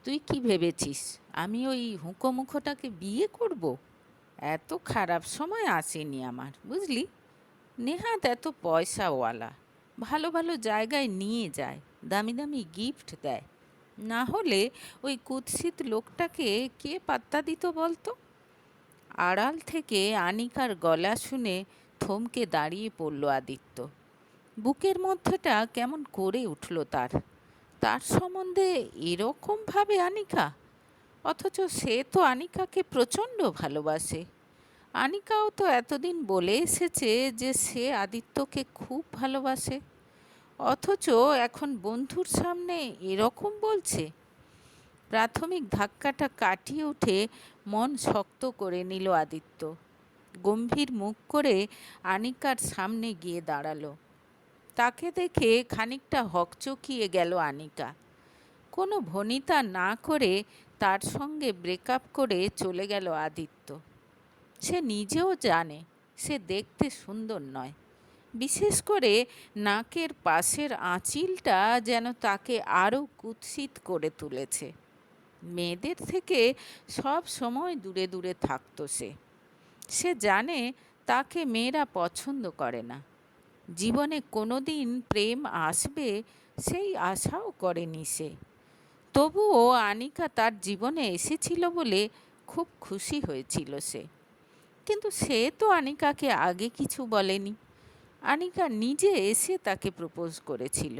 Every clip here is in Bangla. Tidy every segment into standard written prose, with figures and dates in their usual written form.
তুই কি ভেবেছিস আমি ওই হুঁকোমুখোটাকে বিয়ে করব? এত খারাপ সময় আসেনি আমার, বুঝলি। নেহাত এত পয়সাওয়ালা, ভালো ভালো জায়গায় নিয়ে যায়, দামি দামি গিফট দেয়। না হলে ওই কুৎসিত লোকটাকে কে পাত্তা দিত বলতো? আড়াল থেকে আনিকার গলা শুনে থমকে দাঁড়িয়ে পড়ল আদিত্য। বুকের মধ্যেটা কেমন করে উঠল তার। তার সম্বন্ধে এরকম ভাবে আনিকা, অথচ সে তো আনিকাকে প্রচণ্ড ভালোবাসে। আনিকাও তো এতদিন বলে এসেছে যে সে আদিত্যকে খুব ভালোবাসে, অথচ এখন বন্ধুর সামনে এরকম বলছে। প্রাথমিক ধাক্কাটা কাটিয়ে উঠে মন শক্ত করে নিল আদিত্য। গম্ভীর মুখ করে আনিকার সামনে গিয়ে দাঁড়ালো। তাকে দেখে খানিকটা হকচকিয়ে গেল আনিকা। কোনো ভনিতা না করে তার সঙ্গে ব্রেকআপ করে চলে গেল আদিত্য। সে নিজেও জানে সে দেখতে সুন্দর নয়, বিশেষ করে নাকের পাশের আঁচিলটা যেন তাকে আরও কুৎসিত করে তুলেছে। মেয়েদের থেকে সব সময় দূরে দূরে থাকতো সে। সে জানে তাকে মেয়েরা পছন্দ করে না। জীবনে কোনো দিন প্রেম আসবে সেই আশাও করেনি সে। তবুও আনিকা তার জীবনে এসেছিল বলে খুব খুশি হয়েছিল সে। কিন্তু সে তো আনিকাকে আগে কিছু বলেনি। আনিকা নিজে এসে তাকে প্রপোজ করেছিল।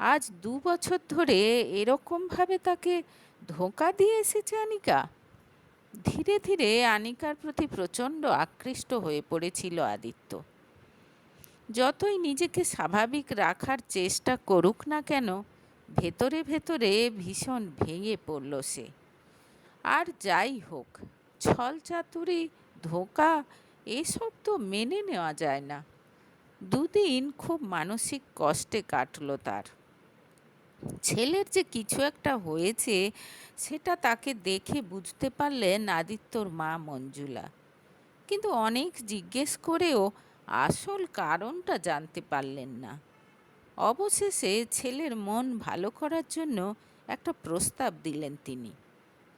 আজ 2 বছর ধরে এরকমভাবে তাকে ধোঁকা দিয়ে এসেছে আনিকা। ধীরে ধীরে আনিকার প্রতি প্রচণ্ড আকৃষ্ট হয়ে পড়েছিল আদিত্য। যতই নিজেকে স্বাভাবিক রাখার চেষ্টা করুক না কেন, ভেতরে ভেতরে ভীষণ ভেঙে পড়ল সে। আর যাই হোক, ছল চাতুরি, ধোঁকা, এসব তো মেনে নেওয়া যায় না। দুদিন খুব মানসিক কষ্টে কাটল তার। ছেলের যে কিছু একটা হয়েছে সেটা তাকে দেখে বুঝতে পারলেন আদিত্যর মা মঞ্জুলা। কিন্তু অনেক জিজ্ঞেস করেও আসল কারণটা জানতে পারলেন না। অবশেষে ছেলের মন ভালো করার জন্য একটা প্রস্তাব দিলেন তিনি।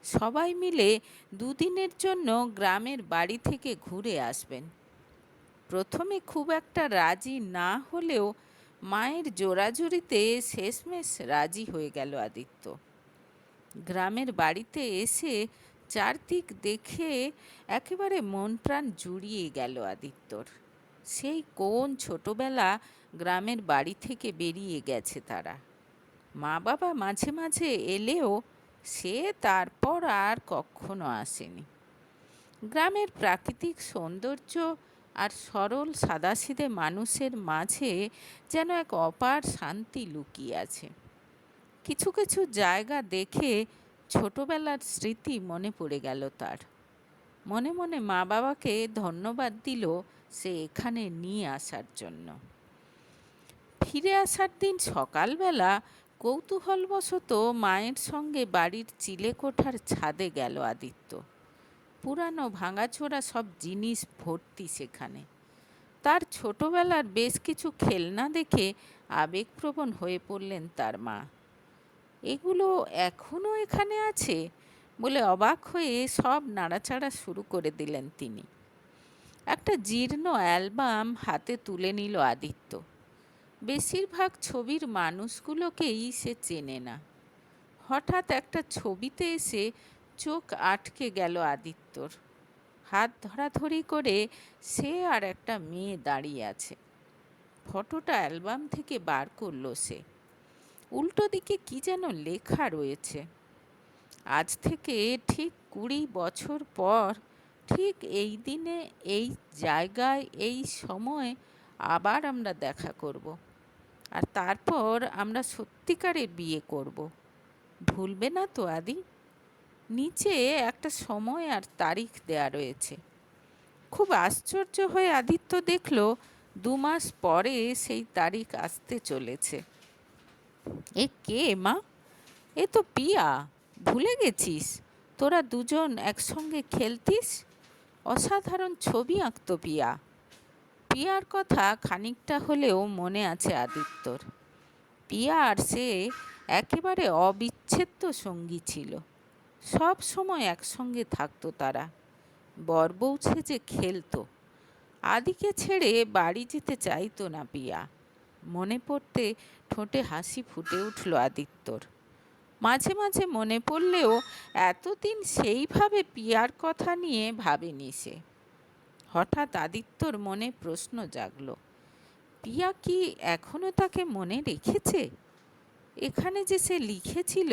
সবাই মিলে 2 দিনের জন্য গ্রামের বাড়ি থেকে ঘুরে আসবেন। প্রথমে খুব একটা রাজি না হলেও মায়ের জোরাজুরিতে শেষমেশ রাজি হয়ে গেল আদিত্য। গ্রামের বাড়িতে এসে চারদিক দেখে একেবারে মন প্রাণ জুড়িয়ে গেল আদিত্যর। সেই কোন ছোটবেলা গ্রামের বাড়ি থেকে বেরিয়ে গেছে তারা। মা বাবা মাঝে মাঝে এলেও সে তারপর আর কখনো আসেনি। গ্রামের প্রাকৃতিক সৌন্দর্য আর সরল সাদাসিধে মানুষের মাঝে যেন এক অপার শান্তি লুকিয়ে আছে। কিছু কিছু জায়গা দেখে ছোটবেলার স্মৃতি মনে পড়ে গেল তার। মনে মনে মা বাবাকে ধন্যবাদ দিল সে এখানে নিয়ে আসার জন্য। ফিরে আসার দিন সকালবেলা কৌতূহলবশত মায়ের সঙ্গে বাড়ির চিলেকোঠার ছাদে গেল আদিত্য। পুরানো ভাঙাচোরা সব জিনিস ভর্তি সেখানে। তার ছোটবেলার বেশ কিছু খেলনা দেখে আবেগপ্রবণ হয়ে পড়লেন তার মা। এগুলো এখনও এখানে আছে বলে অবাক হয়ে সব নাড়াচাড়া শুরু করে দিলেন তিনি। একটা জীর্ণ অ্যালবাম হাতে তুলে নিল আদিত্য। বেশিরভাগ ছবির মানুষগুলোকেই সে চেনে না। হঠাৎ একটা ছবিতে এসে চোখ আটকে গেল আদিত্যর। হাত ধরাধরি করে সে আর একটা মেয়ে দাঁড়িয়ে আছে। ফটোটা অ্যালবাম থেকে বার করলো সে। উল্টো দিকে কি যেন লেখা রয়েছে, আজ থেকে ঠিক 20 বছর পর ঠিক এই দিনে এই জায়গায় এই সময় আবার আমরা দেখা করব, আর তারপর আমরা সত্যিকারের বিয়ে করব। ভুলবে না তো আদি? নিচে একটা সময় আর তারিখ দেয়া রয়েছে। খুব আশ্চর্য হয়ে আদিত্য দেখল 2 মাস পরে সেই তারিখ আসতে চলেছে। এ কে মা? এ তো পিয়া। ভুলে গেছিস? তোরা দুজন একসঙ্গে খেলতিস, অসাধারণ ছবি আঁকত পিয়া। পিয়ার কথা খানিকটা হলেও মনে আছে আদিত্যর। পিয়া আর সে একেবারে অবিচ্ছেদ্য সঙ্গী ছিল। সব সময় একসঙ্গে থাকতো তারা। বর বউ সেজে খেলতো। আদিকে ছেড়ে বাড়ি যেতে চাইতো না পিয়া। মনে পড়তে ঠোঁটে হাসি ফুটে উঠল আদিত্যর। মাঝে মাঝে মনে পড়লেও এতদিন সেইভাবে পিয়ার কথা নিয়ে ভাবেনি সে। হঠাৎ আদিত্যর মনে প্রশ্ন জাগল, পিয়া কি এখনো তাকে মনে রেখেছে? এখানে যে সে লিখেছিল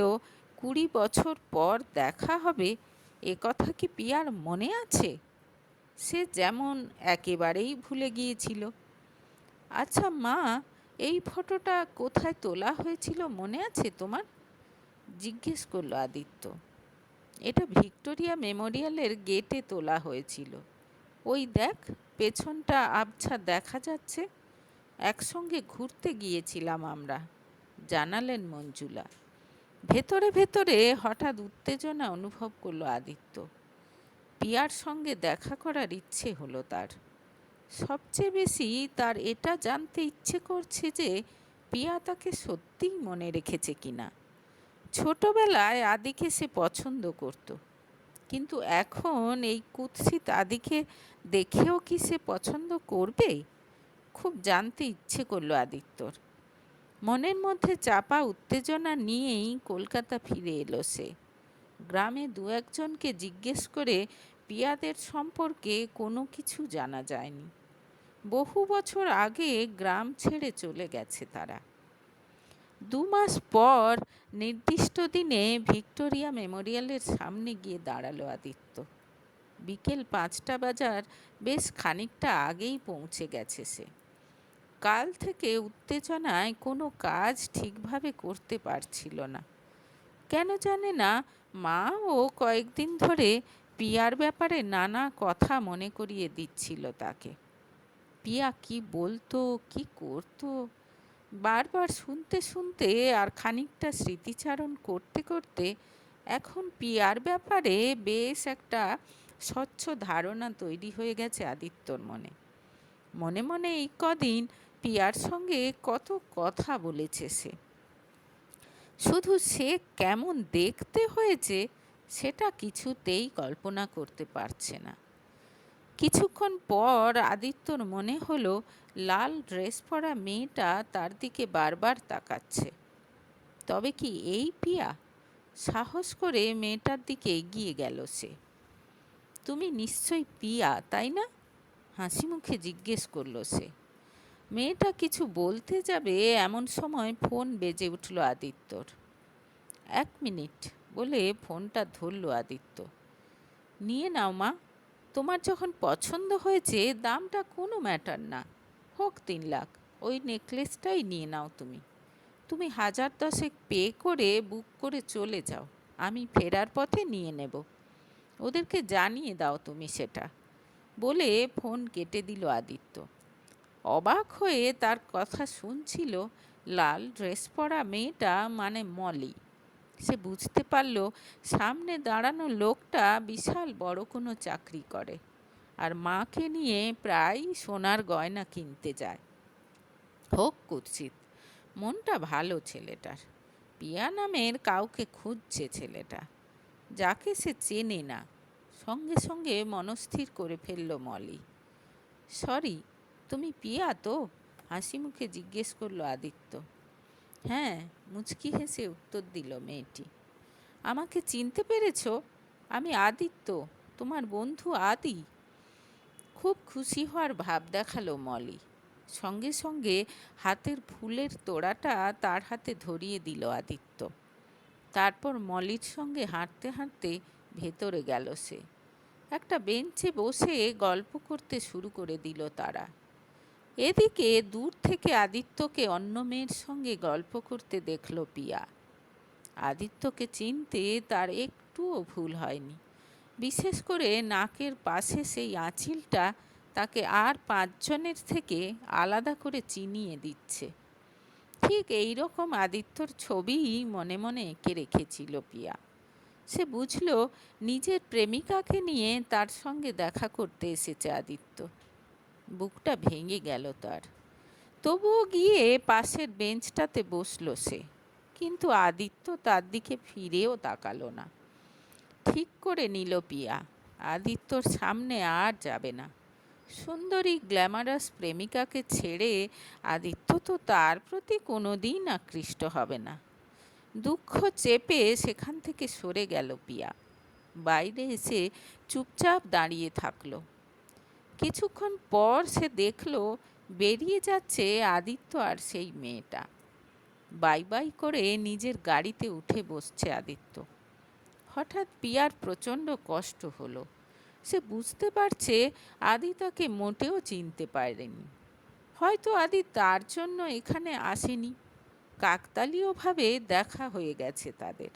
20 বছর পর দেখা হবে, এ কথা কি পিয়ার মনে আছে? সে যেমন একেবারেই ভুলে গিয়েছিল। আচ্ছা মা, এই ফটোটা কোথায় তোলা হয়েছিল মনে আছে তোমার? জিজ্ঞেস করলো আদিত্য। এটা ভিক্টোরিয়া মেমোরিয়ালের গেটে তোলা হয়েছিল। ওই দেখ, পেছনটা আবছা দেখা যাচ্ছে। একসঙ্গে ঘুরতে গিয়েছিলাম আমরা, জানালেন মঞ্জুলা। ভেতরে ভেতরে হঠাৎ উত্তেজনা অনুভব করলো আদিত্য। পিয়ার সঙ্গে দেখা করার ইচ্ছে হলো তার। সবচেয়ে বেশি তার এটা জানতে ইচ্ছে করছে যে পিয়া তাকে সত্যিই মনে রেখেছে কিনা। ছোটবেলায় আদিকে সে পছন্দ করত, কিন্তু এখন এই কুৎসিত আদিকে দেখেও কি সে পছন্দ করবে? খুব জানতে ইচ্ছে করলো আদিত্যর। মনের মধ্যে চাপা উত্তেজনা নিয়েই কলকাতা ফিরে এলো সে। গ্রামে 2-1জনকে জিজ্ঞেস করে পিয়াদের সম্পর্কে কোনো কিছু জানা যায়নি। বহু বছর আগে গ্রাম ছেড়ে চলে গেছে তারা। 2 মাস পর নির্দিষ্ট দিনে ভিক্টোরিয়া মেমোরিয়ালের সামনে গিয়ে দাঁড়ালো আদিত্য। বিকেল 5টা বাজার বেশ খানিকটা আগেই পৌঁছে গেছে সে। কাল থেকে উত্তেজনায় কোনো কাজ ঠিকভাবে করতে পারছিল না। কেন জানে না, মা ও কয়েকদিন ধরে পিয়ার ব্যাপারে নানা কথা মনে করিয়ে দিচ্ছিল তাকে। পিয়া কি বলতো, কি করতো, বারবার শুনতে শুনতে আর খানিকটা স্মৃতিচারণ করতে করতে এখন পিয়ার ব্যাপারে বেশ একটা স্বচ্ছ ধারণা তৈরি হয়ে গেছে আদিত্যর মনে। মনে মনে এই কদিন পিয়ার সঙ্গে কত কথা বলেছে সে। শুধু সে কেমন দেখতে হয়েছে সেটা কিছুতেই কল্পনা করতে পারছে না। কিছুক্ষণ পর আদিত্যর মনে হলো লাল ড্রেস পরা মেয়েটা তার দিকে বারবার তাকাচ্ছে। তবে কি এই পিয়া? সাহস করে মেয়েটার দিকে এগিয়ে গেল সে। তুমি নিশ্চয়ই পিয়া, তাই না? হাসি মুখে জিজ্ঞেস করলো সে। মেয়েটা কিছু বলতে যাবে এমন সময় ফোন বেজে উঠল আদিত্যর। 1 মিনিট বলে ফোনটা ধরল আদিত্য। নিয়ে নাও মা, তোমার যখন পছন্দ হয়েছে দামটা কোনো ম্যাটার না, হোক 3 লাখ, ওই নেকলেসটাই নিয়ে নাও তুমি। তুমি 1000-10 পে করে বুক করে চলে যাও, আমি ফেরার পথে নিয়ে নেব। ওদেরকে জানিয়ে দাও তুমি সেটা, বলে ফোন কেটে দিল আদিত্য। অবাক হয়ে তার কথা শুনছিল লাল ড্রেস পরা মেয়েটা মানে মলি। সে বুঝতে পারল সামনে দাঁড়ানো লোকটা বিশাল বড় কোনো চাকরি করে আর মাকে নিয়ে প্রায়ই সোনার গয়না কিনতে যায়। হোক কুৎসিত, মনটা ভালো ছেলেটার। পিয়া নামের কাউকে খুঁজছে ছেলেটা, যাকে সে চেনে না। সঙ্গে সঙ্গে মনস্থির করে ফেলল মলি। সরি, তুমি পিয়া তো? হাসি মুখে জিজ্ঞেস করলো আদিত্য। হ্যাঁ, মুচকি হেসে উত্তর দিল মেয়েটি। আমাকে চিনতে পেরেছ? আমি আদিত্য, তোমার বন্ধু আদি। খুব খুশি হওয়ার ভাব দেখালো মলি। সঙ্গে সঙ্গে হাতের ফুলের তোড়াটা তার হাতে ধরিয়ে দিল আদিত্য। তারপর মলির সঙ্গে হাঁটতে হাঁটতে ভেতরে গেল সে। একটা বেঞ্চে বসে গল্প করতে শুরু করে দিল তারা। এদিকে দূর থেকে আদিত্যকে অন্য মেয়ের সঙ্গে গল্প করতে দেখল পিয়া। আদিত্যকে চিনতে তার একটুও ভুল হয়নি। বিশেষ করে নাকের পাশে সেই আঁচিলটা তাকে আর 5 জনের থেকে আলাদা করে চিনিয়ে দিচ্ছে। ঠিক এই রকম আদিত্যর ছবিই মনে মনে এঁকে রেখেছিল পিয়া। সে বুঝল নিজের প্রেমিকাকে নিয়ে তার সঙ্গে দেখা করতে এসেছে আদিত্য। বুকটা ভেঙে গেল তার। তবুও গিয়ে পাশের বেঞ্চটাতে বসল সে। কিন্তু আদিত্য তার দিকে ফিরেও তাকালো না। ঠিক করে নিল পিয়া, আদিত্যর সামনে আর যাবে না। সুন্দরী গ্ল্যামারাস প্রেমিকাকে ছেড়ে আদিত্য তো তার প্রতি কোনোদিন আকৃষ্ট হবে না। দুঃখ চেপে সেখান থেকে সরে গেল পিয়া। বাইরে এসে চুপচাপ দাঁড়িয়ে থাকলো। কিছুক্ষণ পর সে দেখল বেরিয়ে যাচ্ছে আদিত্য আর সেই মেয়েটা। বাই বাই করে নিজের গাড়িতে উঠে বসছে আদিত্য। হঠাৎ পিয়ার প্রচণ্ড কষ্ট হলো। সে বুঝতে পারছে আদি তাকে মোটেও চিনতে পারেনি। হয়তো আদি তার জন্য এখানে আসেনি, কাকতালীয়ভাবে দেখা হয়ে গেছে তাদের।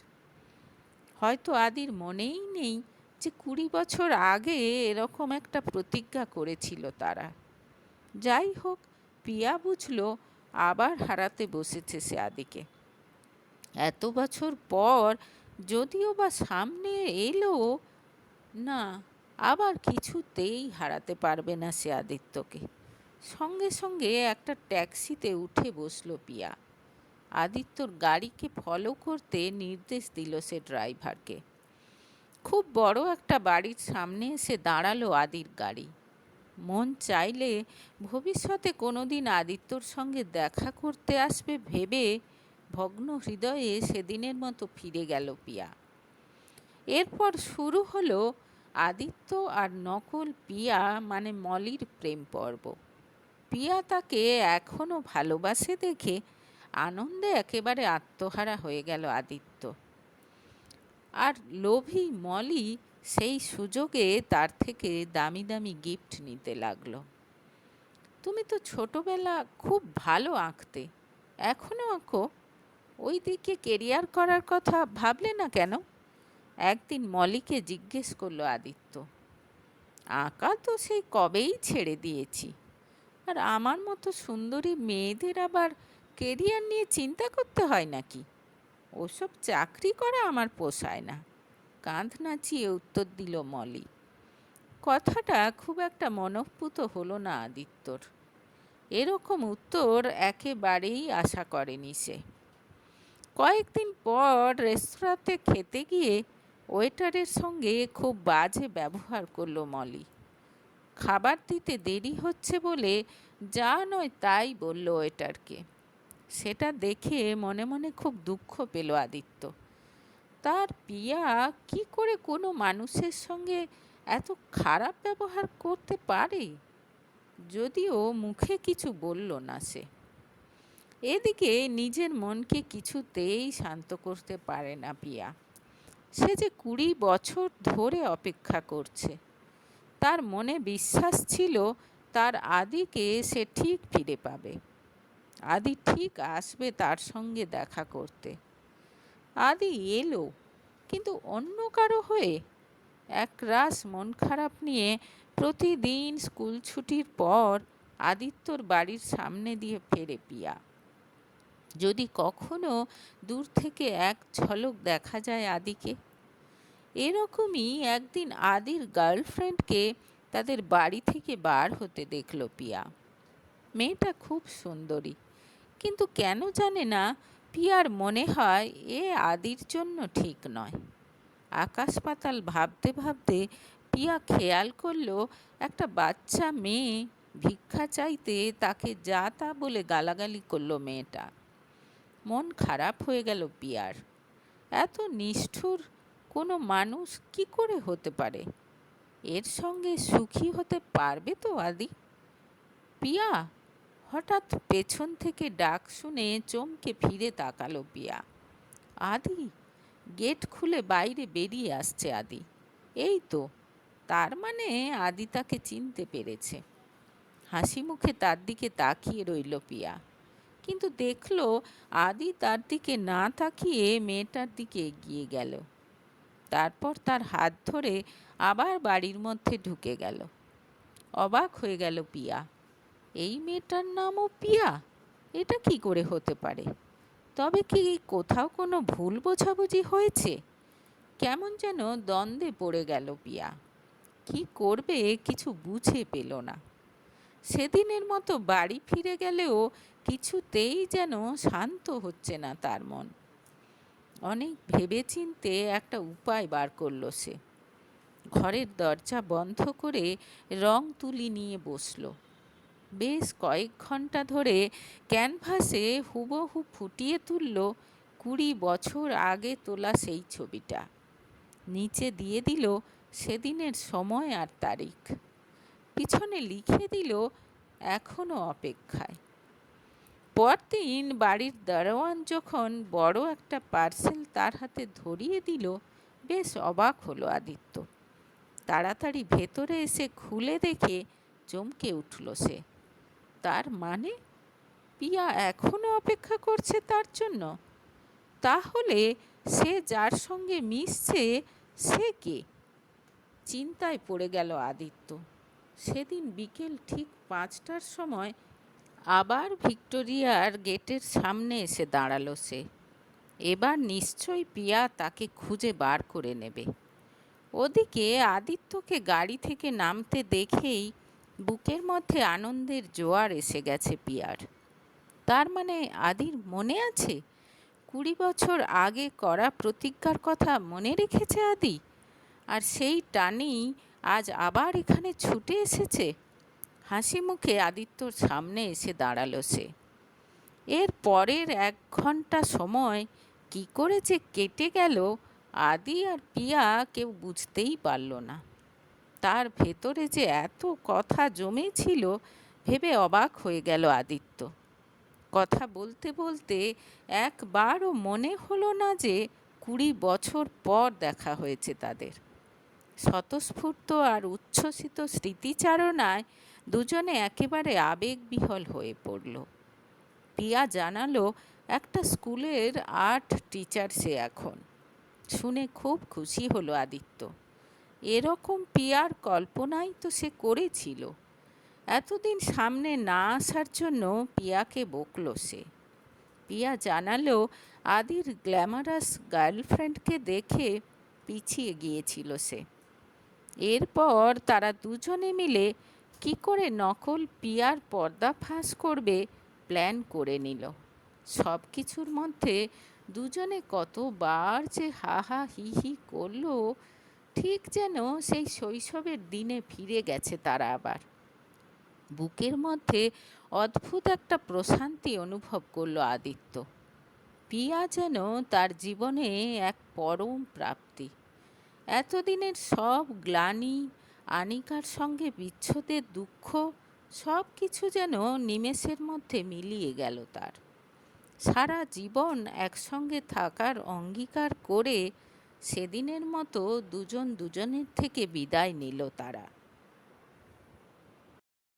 হয়তো আদির মনেই নেই যে 20 বছর আগে এরকম একটা প্রতিজ্ঞা করেছিল তারা। যাই হোক, পিয়া বুঝল আবার হারাতে বসেছে সে আদিকে। এত বছর পর যদিও বা সামনে এলো, না, আবার কিছুতেই হারাতে পারবে না সে আদিত্যকে। সঙ্গে সঙ্গে একটা ট্যাক্সিতে উঠে বসল পিয়া। আদিত্যর গাড়িকে ফলো করতে নির্দেশ দিল সে ড্রাইভারকে। খুব বড় একটা বাড়ির সামনে এসে দাঁড়ালো আদির গাড়ি। মন চাইলে ভবিষ্যতে কোনোদিন আদিত্যর সঙ্গে দেখা করতে আসবে ভেবে ভগ্ন হৃদয়ে সেদিনের মতো ফিরে গেল পিয়া। এরপর শুরু হলো আদিত্য আর নকল পিয়া মানে মলির প্রেম পর্ব। পিয়া তাকে এখনো ভালোবাসে দেখে আনন্দে একেবারে আত্মহারা হয়ে গেল আদিত্য। আর লোভী মলি সেই সুযোগে তার থেকে দামি দামি গিফট নিতে লাগলো। তুমি তো ছোটবেলা খুব ভালো আঁকতে, এখনো আঁকো, ওই দিকে কেরিয়ার করার কথা ভাবলে না কেন? একদিন মলিকে জিজ্ঞেস করলো আদিত্য। আঁকা তো সেই কবেই ছেড়ে দিয়েছি। আর আমার মতো সুন্দরী মেয়েদের আবার কেরিয়ার নিয়ে চিন্তা করতে হয় নাকি? ওসব চাকরি করা আমার পোষায় না, কাঁধ নাচিয়ে উত্তর দিল মলি। কথাটা খুব একটা মনঃপূত হলো না আদিত্যর। এরকম উত্তর একেবারেই আশা করেনি সে। কয়েকদিন পর রেস্তোরাঁতে খেতে গিয়ে ওয়েটারের সঙ্গে খুব বাজে ব্যবহার করলো মলি। খাবার দিতে দেরি হচ্ছে বলে যা নয় তাই বলল ওয়েটারকে। সেটা দেখে মনে মনে খুব দুঃখ পেল আদিত্য। তার পিয়া কি করে কোনো মানুষের সঙ্গে এত খারাপ ব্যবহার করতে পারে? যদিও মুখে কিছু বলল না সে। এদিকে নিজের মনকে কিছুতেই শান্ত করতে পারে না পিয়া। সে যে 20 বছর ধরে অপেক্ষা করছে। তার মনে বিশ্বাস ছিল তার আদিকে সে ঠিক ফিরে পাবে। আদি ঠিক আসবে তার সঙ্গে দেখা করতে। আদি এলো, কিন্তু অন্য কারো হয়ে। একরাশ মন খারাপ নিয়ে প্রতিদিন স্কুল ছুটির পর আদিত্যর বাড়ির সামনে দিয়ে ফেরে পিয়া। যদি কখনো দূর থেকে এক ঝলক দেখা যায় আদিকে। এরকমই একদিন আদির গার্লফ্রেন্ডকে তাদের বাড়ি থেকে বার হতে দেখল পিয়া। মেয়েটা খুব সুন্দরী, কিন্তু কেন জানে না পিয়ার মনে হয় এ আদির জন্য ঠিক নয়। আকাশ পাতাল ভাবতে ভাবতে পিয়া খেয়াল করলো একটা বাচ্চা মেয়ে ভিক্ষা চাইতে তাকে যা তা বলে গালাগালি করলো মেয়েটা। মন খারাপ হয়ে গেল পিয়ার। এত নিষ্ঠুর কোনো মানুষ কি করে হতে পারে? এর সঙ্গে সুখী হতে পারবে তো আদি? পিয়া! হঠাৎ পেছন থেকে ডাক শুনে চমকে ফিরে তাকালো পিয়া। আদি! গেট খুলে বাইরে বেরিয়ে আসছে আদি। এই তো, তার মানে আদি তাকে চিনতে পেরেছে। হাসি মুখে তার দিকে তাকিয়ে রইল পিয়া, কিন্তু দেখল আদি তার দিকে না তাকিয়ে মেয়েটার দিকে এগিয়ে গেল। তারপর তার হাত ধরে আবার বাড়ির মধ্যে ঢুকে গেল। অবাক হয়ে গেল পিয়া। এই মেয়েটার নামও পিয়া? এটা কি করে হতে পারে? তবে কি কোথাও কোনো ভুল বোঝাবুঝি হয়েছে? কেমন যেন দ্বন্দ্বে পড়ে গেল পিয়া। কি করবে কিছু বুঝে পেল না। সেদিনের মতো বাড়ি ফিরে গেলেও কিছুতেই যেন শান্ত হচ্ছে না তার মন। অনেক ভেবেচিন্তে একটা উপায় বার করলো সে। ঘরের দরজা বন্ধ করে রং তুলি নিয়ে বসলো। বেশ কয়েক ঘন্টা ধরে ক্যানভাসে হুবহু ফুটিয়ে তুলল 20 বছর আগে তোলা সেই ছবিটা। নিচে দিয়ে দিল সেদিনের সময় আর তারিখ। পিছনে লিখে দিল এখনো অপেক্ষায়। পরদিন বাড়ির দারোয়ান যখন বড় একটা পার্সেল তার হাতে ধরিয়ে দিল, বেশ অবাক হলো আদিত্য। তাড়াতাড়ি ভেতরে এসে খুলে দেখে চমকে উঠল সে। তার মানে পিয়া এখনো অপেক্ষা করছে তার জন্য? তাহলে সে যার সঙ্গে মিশছে সে কে? চিন্তায় পড়ে গেল আদিত্য। সেদিন বিকেল ঠিক 5টার সময় আবার ভিক্টোরিয়ার গেটের সামনে এসে দাঁড়ালো সে। এবার নিশ্চয়ই পিয়া তাকে খুঁজে বার করে নেবে। ওদিকে আদিত্যকে গাড়ি থেকে নামতে দেখেই বুকের মধ্যে আনন্দের জোয়ার এসে গেছে পিয়ার। তার মানে আদির মনে আছে? 20 বছর আগে করা প্রতিজ্ঞার কথা মনে রেখেছে আদি, আর সেই টানেই আজ আবার এখানে ছুটে এসেছে। হাসি মুখে আদিত্যর সামনে এসে দাঁড়ালো সে। এর পরের 1 ঘন্টা সময় কি করে যে কেটে গেল আদি আর পিয়া কেউ বুঝতেই পারল না। তার ভেতরে যে এত কথা জমেছিল ভেবে অবাক হয়ে গেল আদিত্য। কথা বলতে বলতে একবারও মনে হলো না যে 20 বছর পর দেখা হয়েছে তাদের। স্বতঃস্ফূর্ত আর উচ্ছ্বসিত স্মৃতিচারণায় দুজনে একেবারে আবেগবিহ্বল হয়ে পড়ল। পিয়া জানালো একটা স্কুলের আর্ট টিচার সে এখন। শুনে খুব খুশি হলো আদিত্য। এরকম পিয়ার কল্পনাই তো সে করেছিল। এতদিন সামনে না আসার জন্য পিয়াকে বকল সে। পিয়া জানালো আদির গ্ল্যামারাস গার্লফ্রেন্ডকে দেখে পিছিয়ে গিয়েছিল সে। এরপর তারা দুজনে মিলে কি করে নকল পিয়ার পর্দাফাঁস করবে প্ল্যান করে নিল। সব কিছুর মধ্যে দুজনে কতবার যে হা হা হি হি করলো, ঠিক যেন সেই শৈশবের দিনে ফিরে গেছে তারা আবার। বুকের মধ্যে অদ্ভুত একটা প্রশান্তি অনুভব করলো আদিত্য। পিয়া যেন তার জীবনে এক পরম প্রাপ্তি। এতদিনের সব গ্লানি, আনিকার সঙ্গে বিচ্ছেদের দুঃখ, সব কিছু যেন নিমেষের মধ্যে মিলিয়ে গেল তার। সারা জীবন একসঙ্গে থাকার অঙ্গীকার করে সেদিনের মতো দুজন দুজনের থেকে বিদায় নিল তারা।